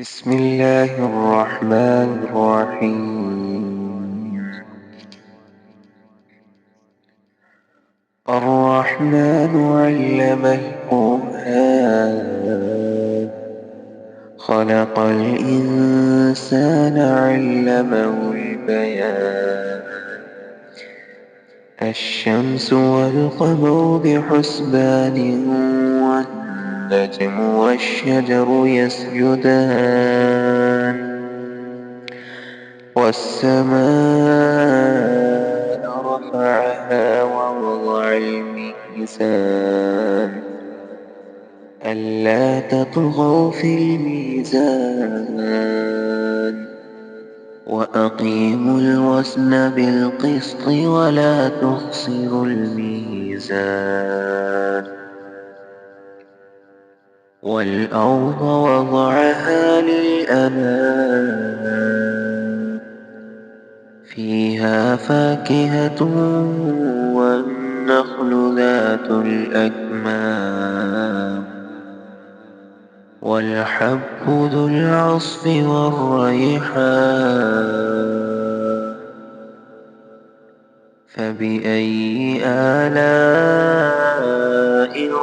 بسم الله الرحمن الرحيم. الرحمن علم القرآن، خلق الإنسان علمه البيان. الشمس والقمر بحسبان، والنجم والشجر يسجدان، والسماء رفعها ووضع الميزان، ألا تطغوا في الميزان، وأقيموا الوزن بالقسط ولا تخسروا الميزان. والأرض وضعها للأنام، فيها فاكهة والنخل ذات الأكمام، والحب ذو العصف والريحان. فبأي آلاء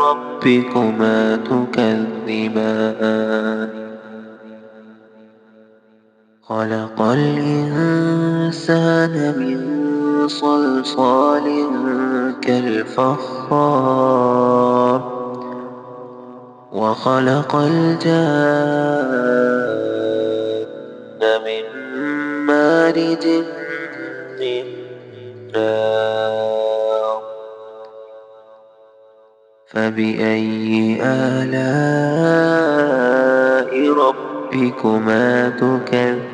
ربكما تكذبان؟ خلق الإنسان من صلصال كالفخار، وخلق الجان من مارج من نار. فبأي آلاء ربكما تكذبان؟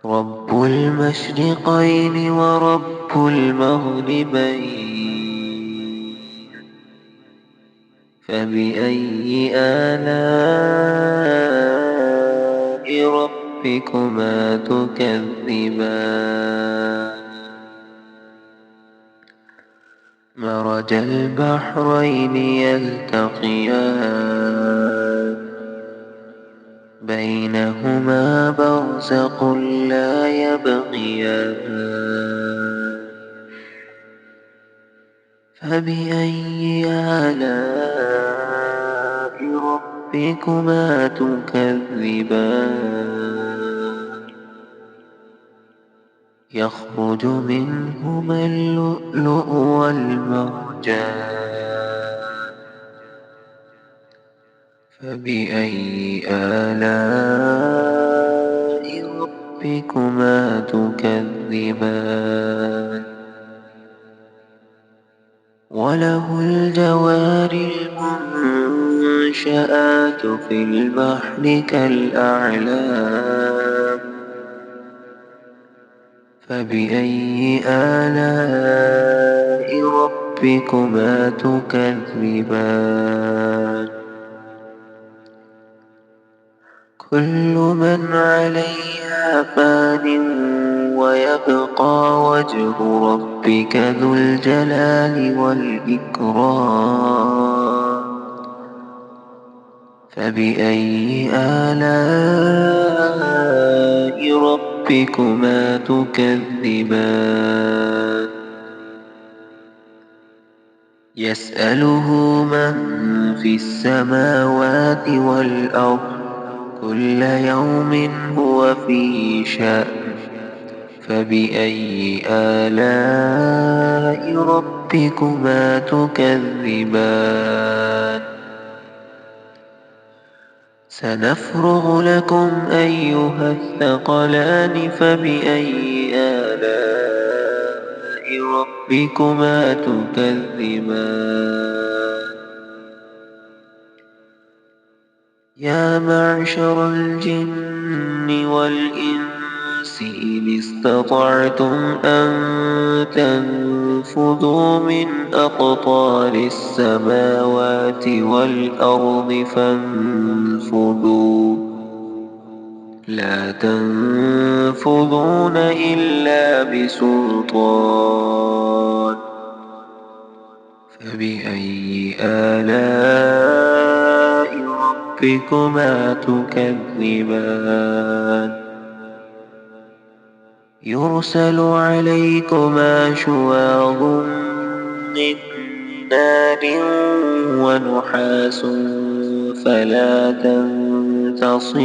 رب المشرقين ورب المغربين، فبأي آلاء ربكما تكذبان؟ مرج البحرين يلتقيان، بينهما برزق لا يبغيان. فبأي آلاء ربكما تكذبان؟ يخرج منهما اللؤلؤ والمرجان. فبأي آلاء ربكما تكذبان؟ وله الجوار المنشآت في البحر كالأعلام. فبأي آلاء ربكما تكذبان؟ كل من عليها فان، ويبقى وجه ربك ذو الجلال والإكرام. فبأي آلاء ربكما تكذبان؟ يسأله من في السماوات والأرض، كل يوم هو في شأن. فبأي آلاء ربكما تكذبان؟ سنفرغ لكم أيها الثقلان. فبأي آلاء ربكما تكذبان؟ يا معشر الجن والإنس إن استطعتم أن تنفذوا من أقطار السماوات والأرض فانفذوا، لا تنفذون إلا بسلطان. فبأي آلاء ربكما تكذبان يرسل عليكما شواظ من نار ونحاس فلا تنتصران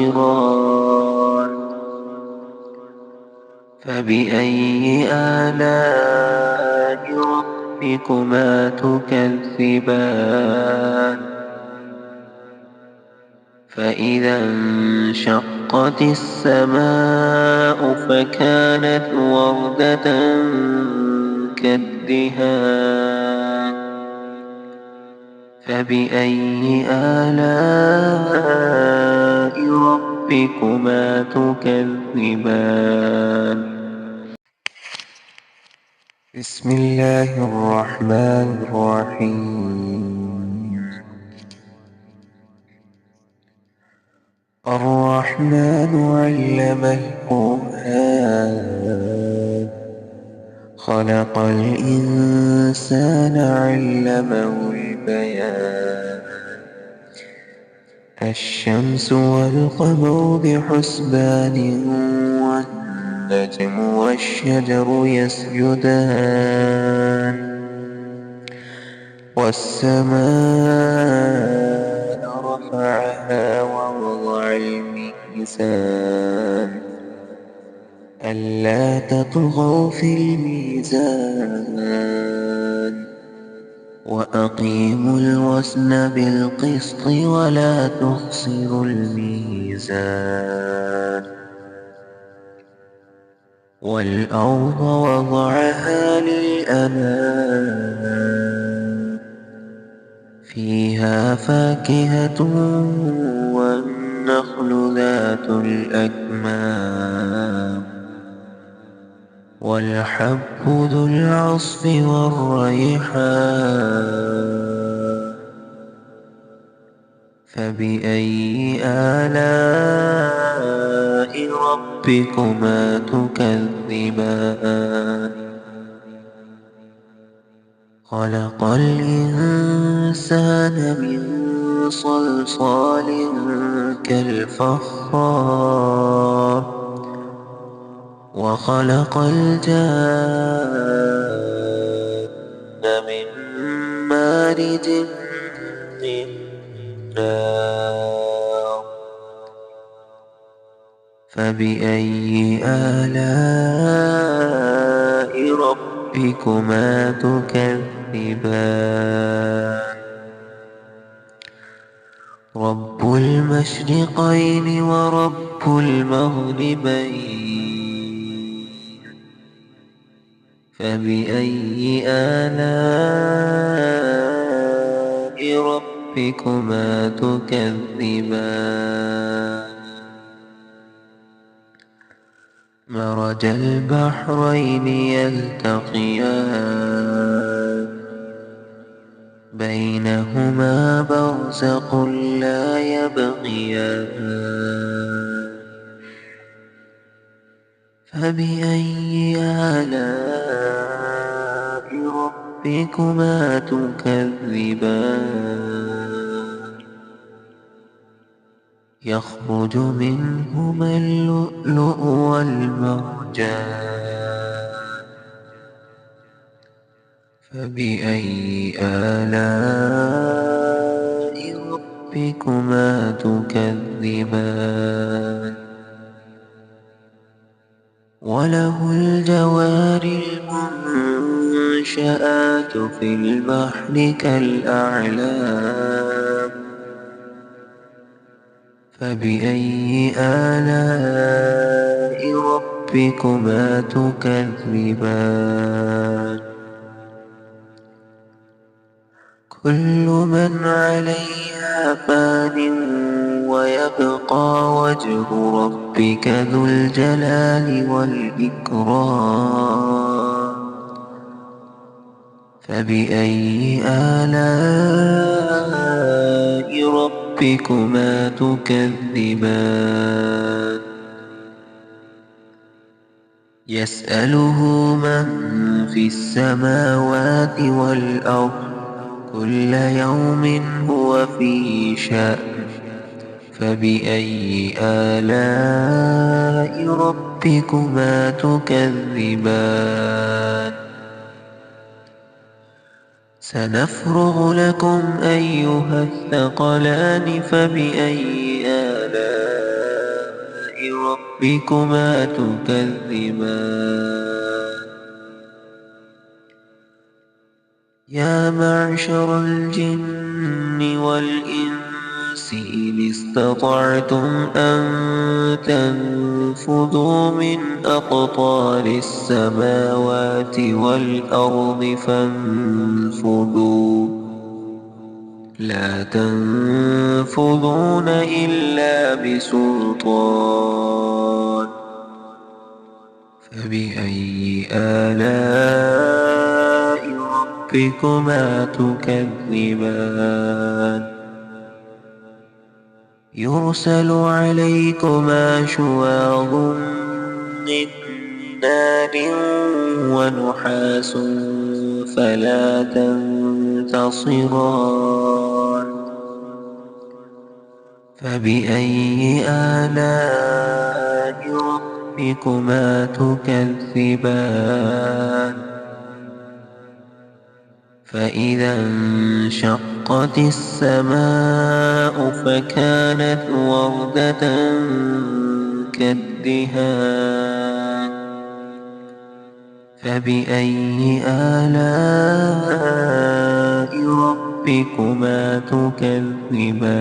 فبأي آلاء ربكما تكذبان فإذا انشقت السماء فكانت وردة كالدهان فبأي آلاء ربكما تكذبان بسم الله الرحمن الرحيم الرحمن علم القرآن خلق الإنسان علمه البيان الشمس والقمر بحسبان والنجم والشجر يسجدان والسماء رفعها ووضع الميزان ألا تطغوا في الميزان وأقيموا الوزن بالقسط ولا تخسروا الميزان والأرض وضعها للأنام فيها فاكهة والنخل ذات الأكمام والحب ذو العصف والريحان فبأي آلاء ربكما تكذبان خلق الإنسان من صلصال كالفخار وخلق الجان من مارج من نار فبأي آلاء ربكما تكذبان رب المشرقين ورب المغربين فبأي آلاء ربكما تكذبان مرج البحرين يلتقيان بينهما برزق لا يبغيان فبأي آلاء ربكما تكذبان يخرج منهما اللؤلؤ والمرجان فبأي آلاء ربكما تكذبان وله الجوار المنشآت في البحر كالأعلام فبأي آلاء ربكما تكذبان كل من عليها فان ويبقى وجه ربك ذو الجلال والإكرام فبأي آلاء ربكما تكذبان يسأله من في السماوات والأرض كل يوم هو في شأن فبأي آلاء ربكما تكذبان سنفرغ لكم أيها الثقلان فبأي آلاء ربكما تكذبان يا معشر الجن والإنس إن استطعتم أن تنفذوا من أقطار السماوات والأرض فانفذوا لا تنفذون إلا بسلطان فبأي آلاء ربكما تكذبان يرسل عليكما شواظ من نار ونحاس فلا تنتصران فبأي آلاء ربكما تكذبان فإذا انشقت السماء فكانت وردة كالدهان فبأي آلاء ربكما تكذبان